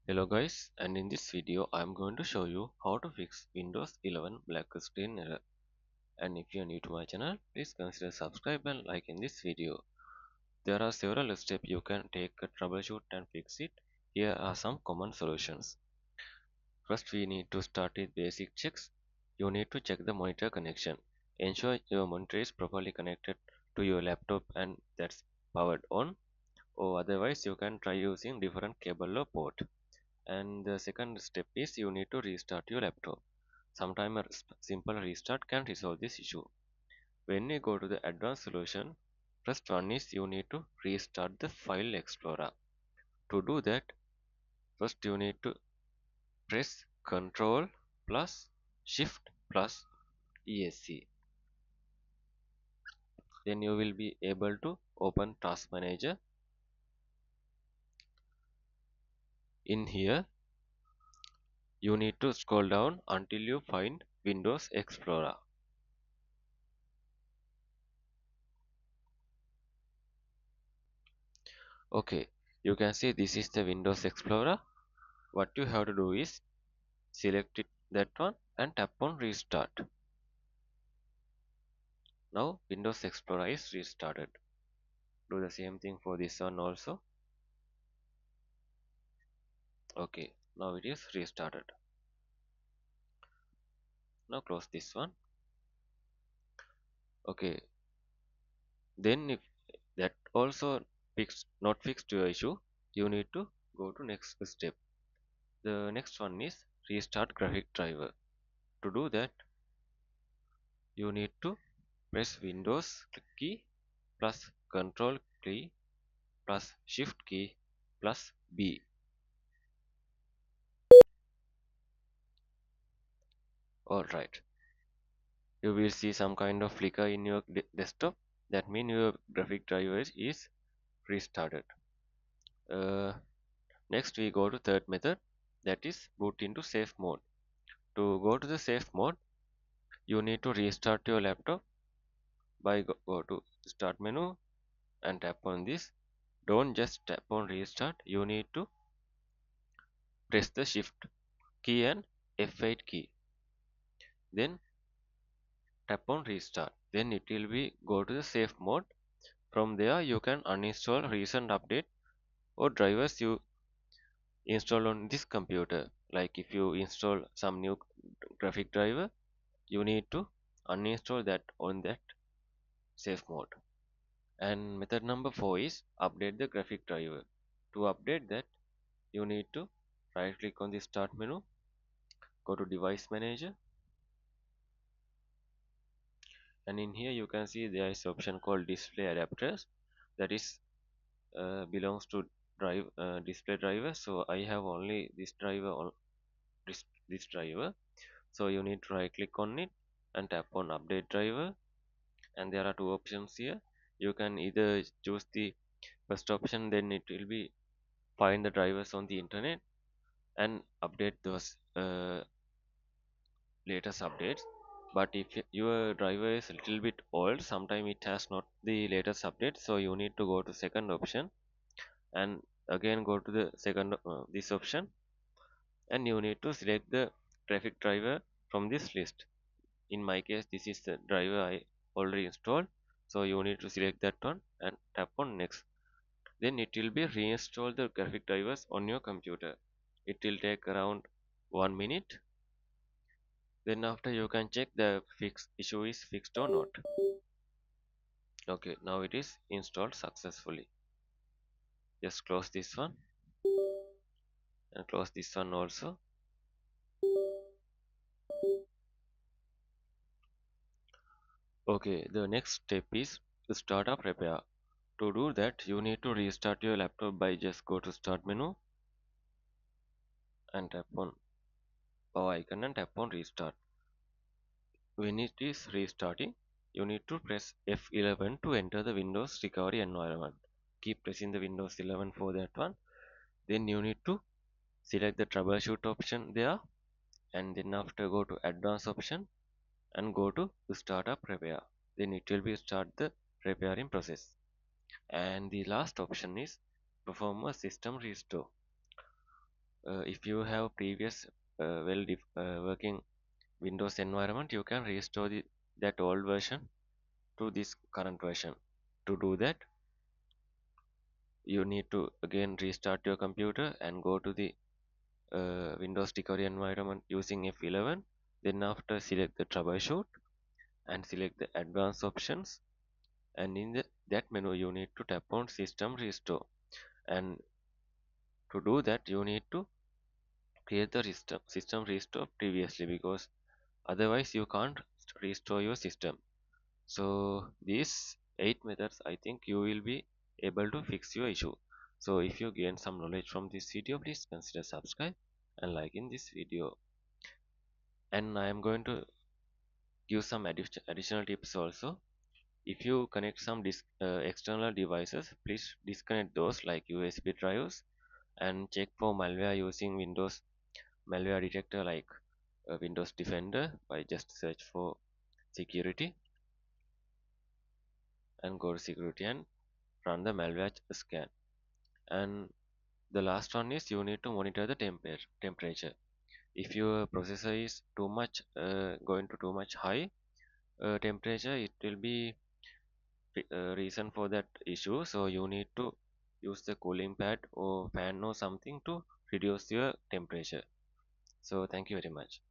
Hello guys, and in this video I am going to show you how to fix Windows 11 black screen error. And if you are new to my channel, please consider subscribe and like in this video. There are several steps you can take to troubleshoot and fix it. Here are some common solutions. First, we need to start with basic checks. You need to check the monitor connection. Ensure your monitor is properly connected to your laptop and that's powered on, or otherwise you can try using different cable or port. And the second step is you need to restart your laptop. Sometimes a simple restart can resolve this issue. When you go to the advanced solution, first one is you need to restart the file explorer. To do that, first you need to press Ctrl plus Shift plus ESC. Then you will be able to open Task Manager. In here, you need to scroll down until you find Windows Explorer. Okay, you can see this is the Windows Explorer. What you have to do is select that one and tap on restart. Now Windows Explorer is restarted. Do the same thing for this one also. Okay, now it is restarted. Now close this one. Okay, then if that also not fixed your issue, you need to go to next step. The next one is restart graphic driver. To do that, you need to press Windows key plus Control key plus Shift key plus B. Alright, you will see some kind of flicker in your desktop. That means your graphic driver is restarted. Uh, Next we go to third method, that is boot into safe mode. To go to the safe mode, you need to restart your laptop by go to start menu and tap on this. Don't just tap on restart, you need to press the shift key and F8 key. Then tap on restart. Then it will be go to the safe mode. From there you can uninstall recent update or drivers you install on this computer. Like if you install some new graphic driver, you need to uninstall that on that safe mode. And method number 4 is update the graphic driver. To update that, you need to right click on the start menu, go to device manager, and in here you can see there is option called display adapters, that is belongs to drive display driver. So I have only this driver on this driver. So you need to right click on it and tap on update driver, and there are two options here. You can either choose the first option, then it will be find the drivers on the internet and update those latest updates. But if your driver is a little bit old, sometime it has not the latest update, so you need to go to second option and again go to the second this option, and you need to select the graphic driver from this list. In my case, this is the driver I already installed, so you need to select that one and tap on next. Then it will be reinstall the graphic drivers on your computer. It will take around 1 minute. Then after you can check the issue is fixed or not. Okay, now it is installed successfully. Just close this one and close this one also. Okay, the next step is the startup repair. To do that, you need to restart your laptop by just go to start menu and tap on power icon and tap on restart. When it is restarting, you need to press F11 to enter the Windows recovery environment. Keep pressing the Windows 11 for that one. Then you need to select the troubleshoot option there, and then after go to advanced option and go to startup repair. Then it will be start the repairing process. And the last option is perform a system restore. If you have previous working Windows environment, you can restore that old version to this current version. To do that, you need to again restart your computer and go to the Windows recovery environment using F11. Then after, select the troubleshoot and select the advanced options, and in that menu you need to tap on system restore. And to do that, you need to create the system restore previously, because otherwise you can't restore your system. So these 8 methods, I think you will be able to fix your issue. So if you gain some knowledge from this video, please consider subscribe and liking this video. And I am going to give some additional tips also. If you connect some external devices, please disconnect those like USB drives, and check for malware using Windows malware detector like Windows Defender by just search for security and go to security and run the malware scan. And the last one is you need to monitor the temperature. If your processor is too much going to too much high temperature, it will be reason for that issue. So you need to use the cooling pad or fan or something to reduce your temperature. So thank you very much.